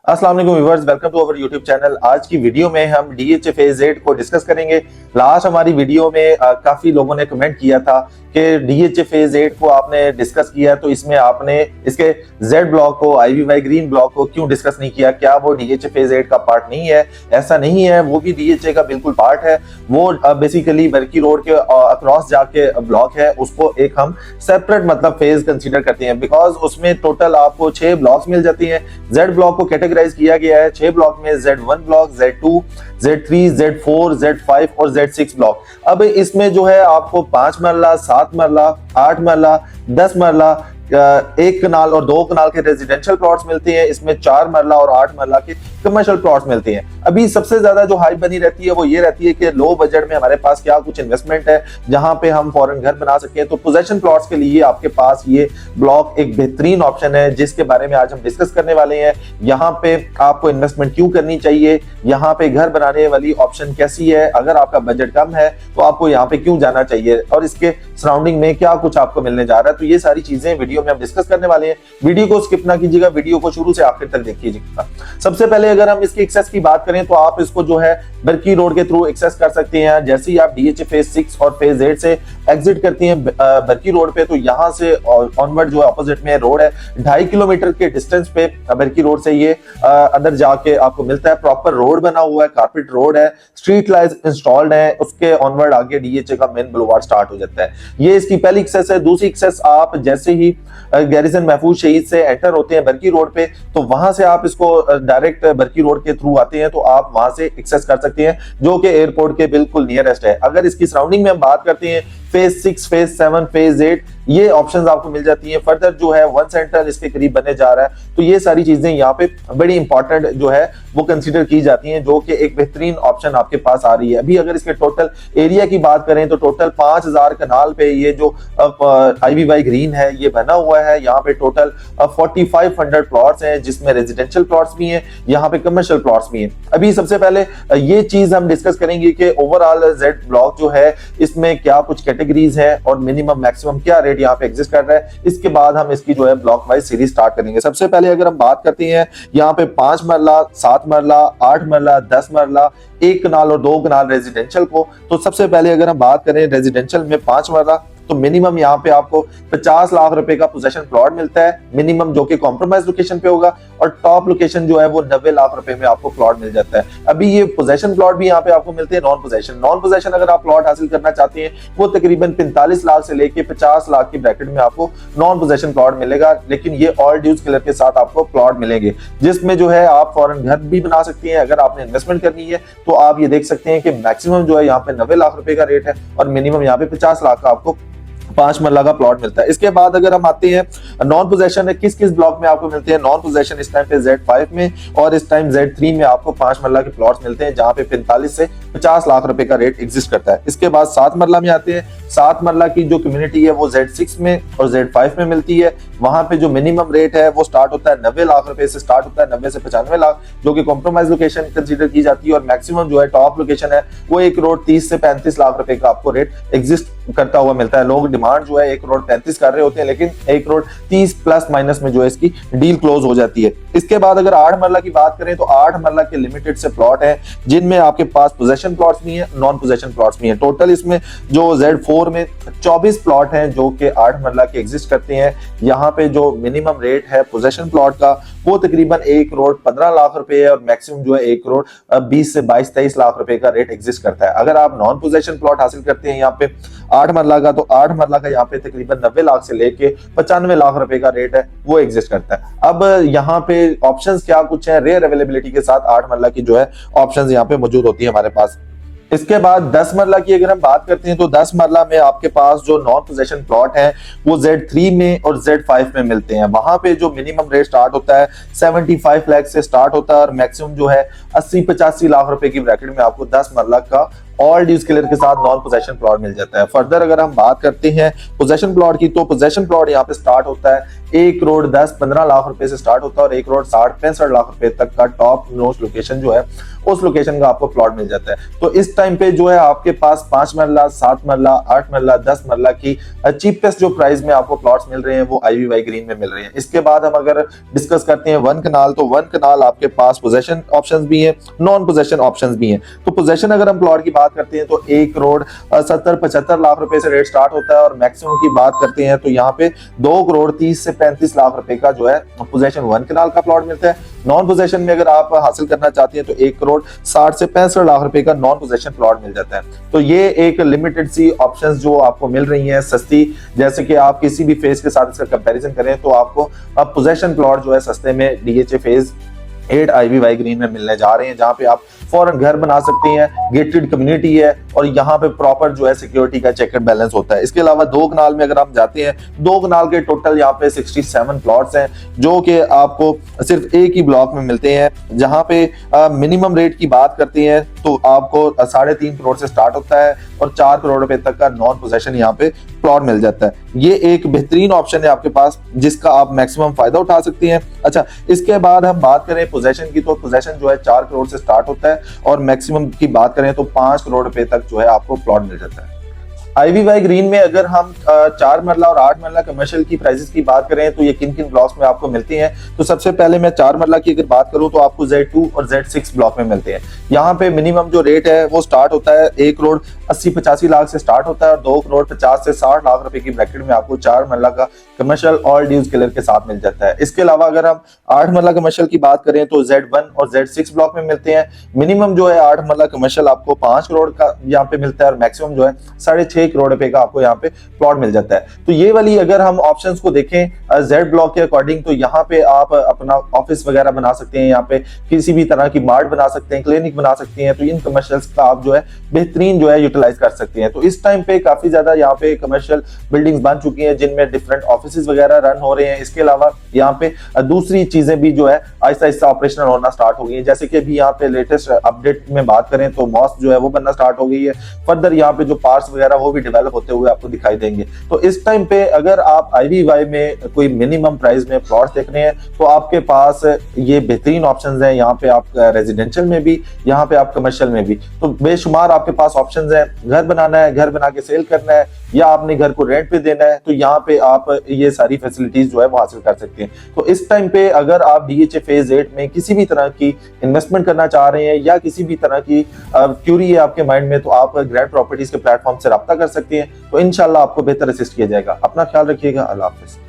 अस्सलाम वालेकुम viewers, welcome to our YouTube channel. आज की वीडियो में हम DHFA Z को डिस्कस करेंगे। लास्ट हमारी वीडियो में काफी लोगों ने कमेंट किया था कि DHFA Z को आपने डिस्कस किया तो इसमें आपने इसके Z ब्लॉक को, IVY ग्रीन ब्लॉक को क्यों डिस्कस नहीं किया, क्या वो DHFA Z का पार्ट नहीं है? ऐसा नहीं है, वो भी DHA का बिल्कुल पार्ट है। वो बेसिकली बरकी रोड के अक्रॉस जाके ब्लॉक है, उसको एक हम सेपरेट मतलब फेज कंसीडर करते हैं, बिकॉज उसमें टोटल आपको 6 ब्लॉक्स मिल जाती हैं। Z ब्लॉक को कैटेगराइज किया गया है 6 ब्लॉक में, Z1 block, Z2, Z3, Z4, Z5 और Z6 ब्लॉक। अब इसमें जो है आपको 5 मरला, 7 मरला, 8 मरला, 10 मरला, 1 कनाल और 2 कनाल के रेजिडेंशियल प्लॉट्स मिलते हैं। इसमें 4 मरला और 8 मरला के कमर्शियल प्लॉट्स मिलते हैं। अभी सबसे ज्यादा जो हाइप बनी रहती है वो ये रहती है कि लो बजट में हमारे पास क्या कुछ इन्वेस्टमेंट है जहां पे हम फॉरेन घर बना सके। तो पोजेशन प्लॉट्स के लिए आपके पास ये ब्लॉक एक बेहतरीन ऑप्शन है, जिसके बारे में आज हम डिस्कस करने वाले हैं। यहाँ पे आपको इन्वेस्टमेंट क्यों करनी चाहिए, यहाँ पे घर बनाने वाली ऑप्शन कैसी है, अगर आपका बजट कम है तो आपको यहाँ पे क्यों जाना चाहिए, और इसके सराउंडिंग में क्या कुछ आपको मिलने जा रहा है। तो ये सारी चीजें वीडियो में हम डिस्कस करने वाले हैं। वीडियो को स्किप ना कीजिएगा, वीडियो को शुरू से आखिर तक देखिएगा। सबसे पहले अगर हम इसकी एक्सेस की बात करें तो आप इसको जो है बरकी रोड के थ्रू एक्सेस कर सकते हैं। जैसे ही आप DHA फेज 6 और फेज 8 से एग्जिट करती हैं बरकी रोड पे, तो यहाँ से ऑनवर्ड जो है ऑपोजिट में रोड है, 2.5 किलोमीटर के डिस्टेंस पे बरकी रोड से ये अंदर जाके आपको मिलता है। प्रॉपर रोड बना हुआ है, कारपेट रोड है, स्ट्रीट लाइट्स इंस्टॉल्ड है, उसके ऑनवर्ड आगे DHA का मेन बुलवार्ड स्टार्ट हो जाता है। ये इसकी पहली एक्सेस है। दूसरी एक्सेस, आप जैसे ही गैरिसन महफूज शहीद से एंटर होते हैं बरकी रोड पे, तो वहां से आप इसको डायरेक्ट बरकी रोड के थ्रू आते हैं तो आप वहां से एक्सेस कर सकते हैं, जो कि एयरपोर्ट के बिल्कुल नियरेस्ट है। अगर इसकी सराउंडिंग में हम बात करते हैं, फेज 6, फेज 7, फेज 8 ये ऑप्शंस आपको मिल जाती हैं। फर्दर जो है 1 सेंटर इसके करीब बनने जा रहा है, तो ये सारी चीजें यहाँ पे बड़ी इंपॉर्टेंट जो है वो कंसीडर की जाती हैं, जो कि एक बेहतरीन ऑप्शन आपके पास आ रही है। अभी अगर इसके टोटल एरिया की बात करें तो टोटल 5000 कनाल पे ये जो IVY ग्रीन है ये बना हुआ है। यहाँ पे टोटल 4500 प्लॉट्स हैं, जिसमें रेजिडेंशियल प्लॉट्स भी हैं, यहाँ पे कमर्शियल प्लॉट्स भी हैं। अभी सबसे पहले ये चीज हम डिस्कस करेंगे कि ओवरऑल Z ब्लॉक जो है इसमें क्या कुछ कैटेगरीज है और मिनिमम मैक्सिमम क्या रेट यहाँ पे एग्जिस्ट कर रहा है। इसके बाद हम इसकी जो है ब्लॉक वाइज सीरीज स्टार्ट करेंगे। सबसे पहले अगर हम बात करते हैं यहाँ पे 5 मरला, 7 मरला, 8 मरला, 10 मरला, 1 कनाल और 2 कनाल रेजिडेंशियल को, तो सबसे पहले अगर हम बात करें रेजिडेंशियल में 5 मरला, तो मिनिमम यहाँ पे आपको 50 लाख रुपए का पोजेशन प्लॉट मिलता है मिनिमम, जो कि कॉम्प्रोमाइज लोकेशन पे होगा, और टॉप लोकेशन जो है वो 90 लाख रुपए में आपको प्लॉट मिल जाता है। अभी ये पोजेशन प्लॉट भी यहाँ पे आपको मिलते हैं। नॉन पोजेशन अगर आप प्लॉट हासिल करना चाहते हैं वो तकरीबन 45 लाख से लेके 50 लाख की ब्रैकेट में आपको नॉन पोजेशन प्लॉट मिलेगा, लेकिन ये ऑल ड्यूज क्लियर के साथ आपको प्लॉट मिलेंगे, जिसमें जो है आप फॉरेन घर भी बना सकती हैं। अगर आपने इन्वेस्टमेंट करनी है तो आप ये देख सकते हैं कि मैक्सिमम जो है यहाँ पे 90 लाख रुपए का रेट है और मिनिमम यहाँ पे 50 लाख का आपको 5 मरला का प्लॉट मिलता है। इसके बाद अगर हम आते हैं नॉन पोजेशन, किस किस ब्लॉक में आपको मिलते हैं नॉन पोजेशन, इस टाइम पे Z5 में और इस टाइम Z3 में आपको 5 मरला के प्लॉट्स मिलते हैं, जहां पे 45 से 50 लाख रुपए का रेट एग्जिस्ट करता है। इसके बाद 7 मरला में आते हैं। 7 मरला की जो कम्युनिटी है वो Z6 में और Z5 में मिलती है। वहां पे जो मिनिमम रेट है वो स्टार्ट होता है 90 लाख रुपए से, स्टार्ट होता है 90 से 95 लाख, जो कि कॉम्प्रोमाइज लोकेशन कंसीडर की जाती है। और मैक्सिमम जो है टॉप लोकेशन है वो 1 करोड़ 30 से 35 लाख रुपए का आपको रेट एग्जिस्ट करता हुआ मिलता है। लोग डिमांड जो है 1 करोड़ 35 कर रहे होते हैं, लेकिन 1 करोड़ 30 प्लस माइनस में जो है इसकी डील क्लोज हो जाती है। इसके बाद अगर 8 मरला की बात करें तो 8 मरला के लिमिटेड से प्लॉट है, जिनमें आपके पास पोजेशन प्लॉट्स भी हैं, नॉन पोजेशन प्लॉट्स भी हैं। टोटल इसमें जो Z4 में 24 प्लॉट हैं जो कि 8 मरला के एग्जिस्ट करते हैं। यहाँ पे जो मिनिमम रेट है पोजेशन प्लॉट का वो तकरीबन 1 करोड़ 15 लाख रुपए है, और मैक्सिमम जो है 1 करोड़ 20 से 22-23 लाख रुपए का रेट एग्जिस्ट करता है। अगर आप नॉन पोजेशन प्लॉट हासिल करते हैं यहाँ पे 8 मरला का, तो 8 मरला का यहाँ पे तकरीबन 90 लाख से लेके 95 लाख रुपए का रेट है वो एग्जिस्ट करता है। अब यहाँ पे ऑप्शंस क्या कुछ है, रेयर अवेलेबिलिटी के साथ 8 मरला की जो है ऑप्शंस यहाँ पे मौजूद होती है हमारे पास। इसके बाद 10 मरला की अगर हम बात करते हैं तो 10 मरला में आपके पास जो नॉन पोजेशन प्लॉट है वो Z3 में और Z5 में मिलते हैं। वहां पे जो मिनिमम रेट स्टार्ट होता है 75 लाख से स्टार्ट होता है, और मैक्सिमम जो है 80-85 लाख रुपए की ब्रैकेट में आपको 10 मरला का ऑल ड्यूज क्लियर के साथ नॉन पोजेशन प्लॉट मिल जाता है। फर्दर अगर हम बात करते हैं पोजेशन प्लॉट की, तो पोजेशन प्लॉट यहाँ पे स्टार्ट होता है 1 करोड़ 10-15 लाख रुपए से स्टार्ट होता है और 1 करोड़ 60-65 लाख रुपए तक का टॉप मोस्ट लोकेशन जो है उस लोकेशन का आपको प्लॉट मिल जाता है। तो इस टाइम पे जो है आपके पास 5 मरला, 7 मरला, 8 मरला, 10 मरला की चीपेस्ट जो प्राइस में आपको प्लॉट्स मिल रहे हैं वो IVY ग्रीन में मिल रहे हैं। इसके बाद हम अगर डिस्कस करते हैं 1 कनाल, तो 1 कनाल आपके पास पोजेशन ऑप्शंस भी हैं, नॉन पोजेशन ऑप्शंस भी हैं। तो पोजेशन अगर हम प्लॉट की बात करते हैं तो 1 करोड़ 70-75 लाख रुपए से रेट स्टार्ट होता है और मैक्सिमम की बात करते हैं तो यहाँ पे 2 करोड़ 30 से 35 लाख रुपए का जो है पोजेशन 1 कनाल का प्लॉट मिलता है। नॉन पोजेशन में अगर आप हासिल करना चाहते हैं तो 1 करोड़ 60 से 65 लाख रुपए का नॉन पोजेशन प्लॉट मिल जाता है। तो ये एक लिमिटेड सी ऑप्शंस जो आपको मिल रही हैं सस्ती, जैसे कि आप किसी भी फेज के साथ इसका कंपैरिजन करें तो आपको अब पोजेशन प्लॉट जो है सस्ते में DHA फेज 8 IVY ग्रीन में मिलने जा रहे हैं, जहां पे आप फौरन घर बना सकते हैं, गेटेड कम्युनिटी है और यहाँ पे प्रॉपर जो है सिक्योरिटी का चेक एंड बैलेंस होता है। इसके अलावा 2 कनाल में अगर हम जाते हैं, 2 कनाल के टोटल यहाँ पे 67 प्लॉट्स हैं जो कि आपको सिर्फ एक ही ब्लॉक में मिलते हैं, जहाँ पे मिनिमम रेट की बात करते हैं तो आपको 3.5 करोड़ से स्टार्ट होता है और 4 करोड़ रुपए तक का नॉन पोजेशन यहाँ पे प्लॉट मिल जाता है। ये एक बेहतरीन ऑप्शन है आपके पास जिसका आप मैक्सिमम फायदा उठा सकते हैं। अच्छा, इसके बाद हम बात करें पोजेशन की, तो पोजेशन जो है 4 करोड़ से स्टार्ट होता है और मैक्सिमम की बात करें तो 5 करोड़ रुपए तक जो है आपको प्लॉट मिल जाता है। IVY ग्रीन में अगर हम 4 मरला और 8 मरला कमर्शियल की प्राइसेस की बात करें तो ये किन किन ब्लॉक्स में आपको मिलती हैं, तो सबसे पहले मैं 4 मरला की अगर बात करूं तो आपको Z2 और Z6 ब्लॉक में मिलते हैं। यहाँ पे मिनिमम जो रेट है वो स्टार्ट होता है 1 करोड़ 80-85 लाख से स्टार्ट होता है और 2 करोड़ 50 से 60 लाख रुपए की ब्रैकेट में आपको 4 मरला का कमर्शियल ऑल ड्यूज क्लियर के साथ मिल जाता है। इसके अलावा अगर हम 8 मरला कमर्शियल की बात करें तो Z1 और Z6 ब्लॉक में मिलते हैं। मिनिमम जो है 8 मरला कमर्शियल आपको 5 करोड़ का यहाँ पे मिलता है और मैक्सिमम जो है 6.5 करोड़ रुपए का आपको यहाँ पे प्लॉट मिल जाता है। तो ये वाली अगर हम ऑप्शंस को देखें Z ब्लॉक के अकॉर्डिंग, तो यहाँ पे आप अपना ऑफिस वगैरह बना सकते हैं, यहाँ पे किसी भी तरह की मार्ट बना सकते हैं, क्लिनिक बना सकते हैं, तो इन कमर्शियल्स का आप जो है बेहतरीन जो है यूटिलाइज कर सकते हैं। तो इस टाइम पे काफी ज्यादा यहाँ पे कमर्शियल बिल्डिंग्स बन चुकी हैं जिनमें डिफरेंट ऑफिस वगैरह रन हो रहे हैं। इसके अलावा यहाँ पे दूसरी चीजें भी जो है आहिस्ता आहिस्ता ऑपरेशनल होना स्टार्ट हो गई है, जैसे कि अभी यहाँ पे लेटेस्ट अपडेट में बात करें तो मॉस्क जो है वो बनना स्टार्ट हो गई है। फर्दर यहाँ पे जो पार्ट्स वगैरह वो भी डेवलप होते हुए आपको दिखाई देंगे। तो इस टाइम पे अगर आप IVY में कोई मिनिमम प्राइस में प्लॉट देख रहे हैं तो आपके पास ये बेहतरीन ऑप्शंस हैं। यहाँ पे आप रेजिडेंशियल में भी, यहाँ पे आप कमर्शियल में भी, तो बेशुमार आपके पास ऑप्शंस हैं। घर बनाना है, घर बना के सेल करना है या आपने घर को रेंट पे देना है, तो यहाँ पे आप ये सारी फैसिलिटीज जो है वो हासिल कर सकते हैं। तो इस टाइम पे अगर आप DHA फेज 8 में किसी भी तरह की इन्वेस्टमेंट करना चाह रहे हैं या किसी भी तरह की क्यूरी है आपके माइंड में, तो आप ग्रैंड प्रॉपर्टीज के प्लेटफॉर्म से रब्ता कर सकते हैं। तो इंशाल्लाह आपको बेहतर असिस्ट किया जाएगा। अपना ख्याल रखिएगा। अल्लाह हाफिज।